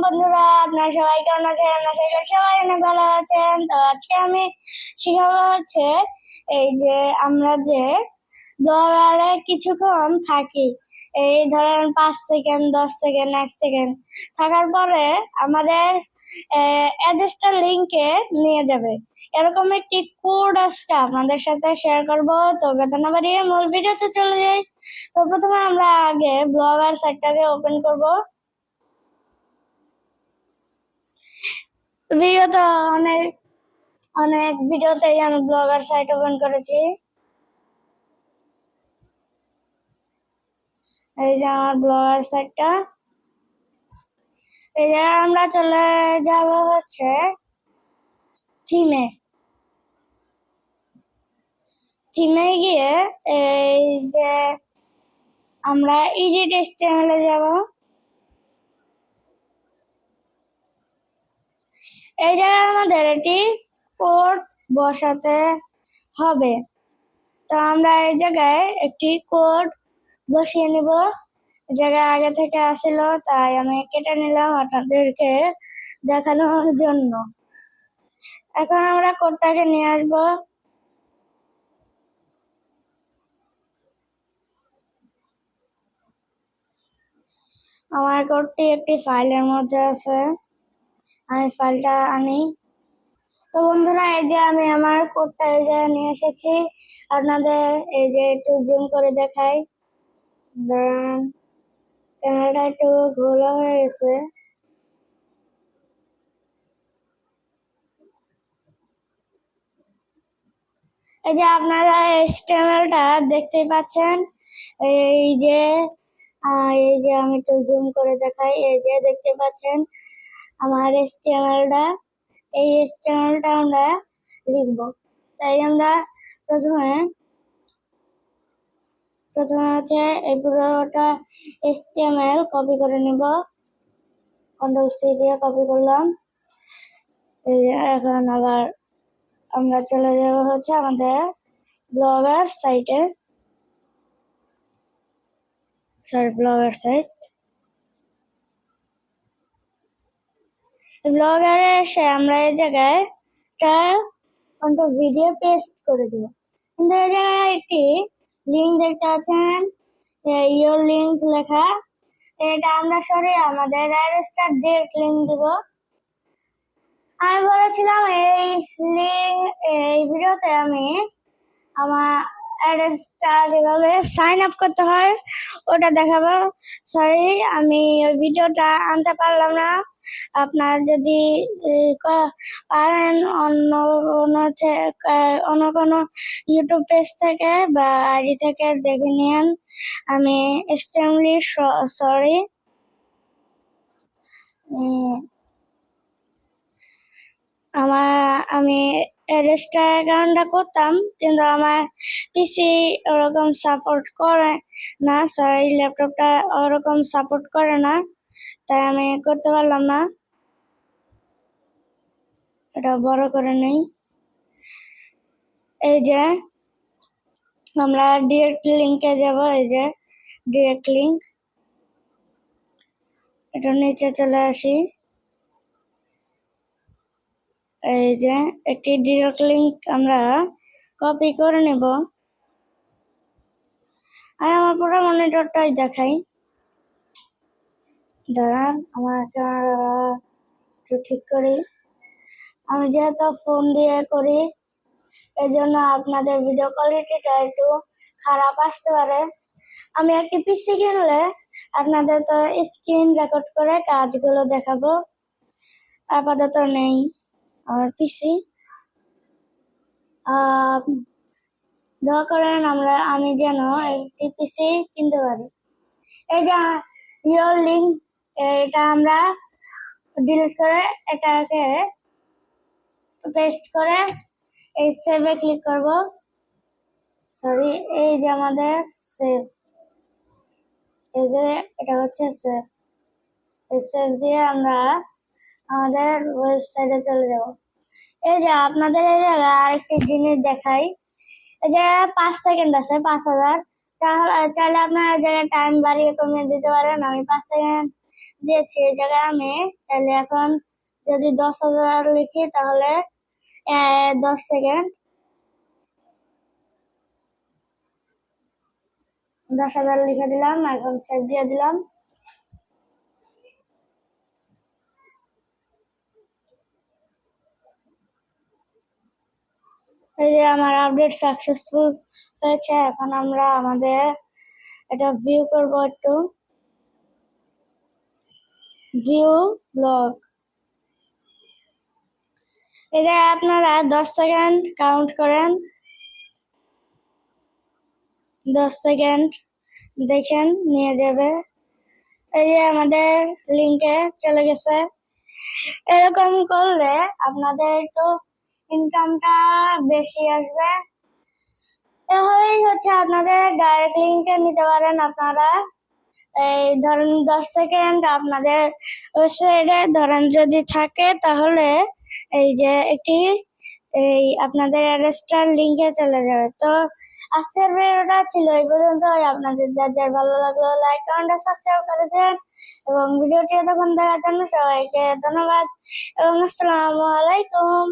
বন্ধুরা, আপনারা সবাই কেমন আছেন? আশা করি সবাই অনেক ভালো আছেন। তো আজকে আমি শিখাবো হচ্ছে এই যে আমরা যে ব্লগারে কিছুক্ষণ থাকি, এই ধরেন 5 সেকেন্ড, 10 সেকেন্ড, 1 সেকেন্ড থাকার পরে আমাদের অ্যাড্রেসটা লিঙ্কে নিয়ে যাবে। এরকম একটি কোড আজকে আপনাদের সাথে শেয়ার করব। তো কথা না বাড়িয়ে মূল ভিডিওতে চলে যাই। তো প্রথমে আমরা আগে ব্লগার সাইটটাকে ওপেন করব। বিগত অনেক অনেক ভিডিওতেই আমি ব্লগার সাইট ওপেন করেছি। এই যে আমার ব্লগার সাইটটা। এই যে আমরা চলে যাব হচ্ছে থিমে গিয়ে এই যে আমরা এডিট চ্যানেলে যাব। এই জায়গায় আমাদের একটি কোড বসাতে হবে। তো আমরা এই জায়গায় একটি কোড বসিয়ে নিব। জায়গায় আগে থেকে আসছিল, তাই আমি কেটে নিলাম আপনাদেরকে দেখানোর জন্য। এখন আমরা কোডটাকে নিয়ে আসবো। আমার কোডটি একটি ফাইলের মধ্যে আছে, আমি ফাইলটা আনি। তো বন্ধুরা, এই যে আমি আমার কোডটা এই জায়গায় নিয়ে এসেছি। আপনাদের এই যে একটু জুম করে দেখাই, দাঁড়ান, ক্যামেরাটা একটু ঘোলা হয়ে গেছে। এই যে আপনারা HTML-টা দেখতেই পাচ্ছেন। এই যে আমি একটু জুম করে দেখাই, এই যে দেখতে পাচ্ছেন আমার HTML-টা। এই HTML-টা আমরা লিখব। তাই আমরা প্রথমে হচ্ছে এই পুরোটা HTML কপি করে নিব। Ctrl+C দিয়ে কপি করলাম। এই যে এখন আবার আমরা চলে যাব হচ্ছে আমাদের ব্লগার সাইটে, ব্লগার সাইট। ব্লগারে এসে আমরা এই জায়গায় একটা ভিডিও পেস্ট করে দেব। কিন্তু এই জায়গায় একটি লিঙ্ক দেখতে পাচ্ছেন, ইয়োর লিঙ্ক লেখা। এটা আমরা সরিয়ে আমাদের অ্যাড্রেসটা ডিরেক্ট লিঙ্ক দিব। আমি বলেছিলাম এই ভিডিওতে আমি আমার অ্যাড্রেসটা কিভাবে সাইন আপ করতে হয় ওটা দেখাবো। সরি, আমি ওই ভিডিওটা আনতে পারলাম না। আপনার যদি পারেন অন্য কোনো ইউটিউব পেজ থেকে বা আইডি থেকে দেখে নিন। আমি এক্সট্রিমলি সরি। আমি অ্যাড্রেসটা অ্যাকাউন্টটা করতাম, কিন্তু আমার পিসি ওরকম সাপোর্ট করে না, সরি ল্যাপটপটা ওরকম সাপোর্ট করে না, তাই আমি করতে পারলাম না। এটা বড় করে নেই। এই যে আমরা ডিরেক্ট লিঙ্কে যাব। এই যে ডিরেক্ট লিঙ্ক, এটা নিচে চলে আসি। এই যে একটি ডিরেক্ট লিঙ্ক আমরা কপি করে নেব। আমি আমার পুরো মনিটরটাই দেখাই, দাঁড়ান আমার একটু ঠিক করি। আমি যেহেতু ফোন দিয়ে করি, এই জন্য আপনাদের ভিডিও কোয়ালিটিটা একটু খারাপ আসতে পারে। আমি একটি পিসি কিনলে আপনাদের তো স্ক্রিন রেকর্ড করে কাজগুলো দেখাবো। আপাতত নেই আমার পিসি। দয়া করেন আমি যেন একটি পিসি কিনতে পারি। এই যে ইয়োর লিঙ্ক, এটা আমরা ডিলিট করে এটাকে পেস্ট করে এই সেভে ক্লিক করব। সরি, এই যে আমাদের সেভ, এই যে এটা হচ্ছে সেভ। এই সেভ দিয়ে আমরা আমাদের ওয়েবসাইটে চলে যাব। এই যে আপনাদের এই জায়গায় আরেকটি জিনিস দেখাই। এই যে 5 সেকেন্ড আছে 5,000, চাইলে আপনার এই জায়গায় টাইম বাড়িয়ে কমিয়ে দিতে পারেন। আমি 5 সেকেন্ড দিয়েছি, এই জায়গায় আমি চাইলে এখন যদি 10,000 লিখি তাহলে 10 সেকেন্ড, 10,000 লিখে দিলাম, এখন সেভ দিয়ে দিলাম। এই যে আমার আপডেট সাকসেসফুল হয়েছে। এখন আমরা আমাদের এটা ভিউ করব, একটু ভিউ ব্লগ। এটা আপনারা 10 সেকেন্ড কাউন্ট করেন, 10 সেকেন্ড দেখেন নিয়ে যাবে। এই যে আমাদের লিংকে চলে গেছে। এরকম করলে আপনাদের একটু ইনকামটা বেশি আসবে। এভাবেই হচ্ছে আপনাদের ডাইরেক্ট লিংকে নিতে পারেন আপনারা। এই ধরেন 10 সেকেন্ড আপনাদের ওয়েবসাইটে ধরেন যদি থাকে তাহলে এই যে একটি এই আপনাদের অ্যাড্রেসটার লিংকে চলে যাবে। তো আজকের ভিডিওটা ছিল এই পর্যন্তই। আপনাদের যার যার ভালো লাগলো লাইক কমেন্ট সাবস্ক্রাইব করে দেন এবং ভিডিওটি এতক্ষণ দেখার জন্য সবাইকে ধন্যবাদ এবং আসসালামু আলাইকুম।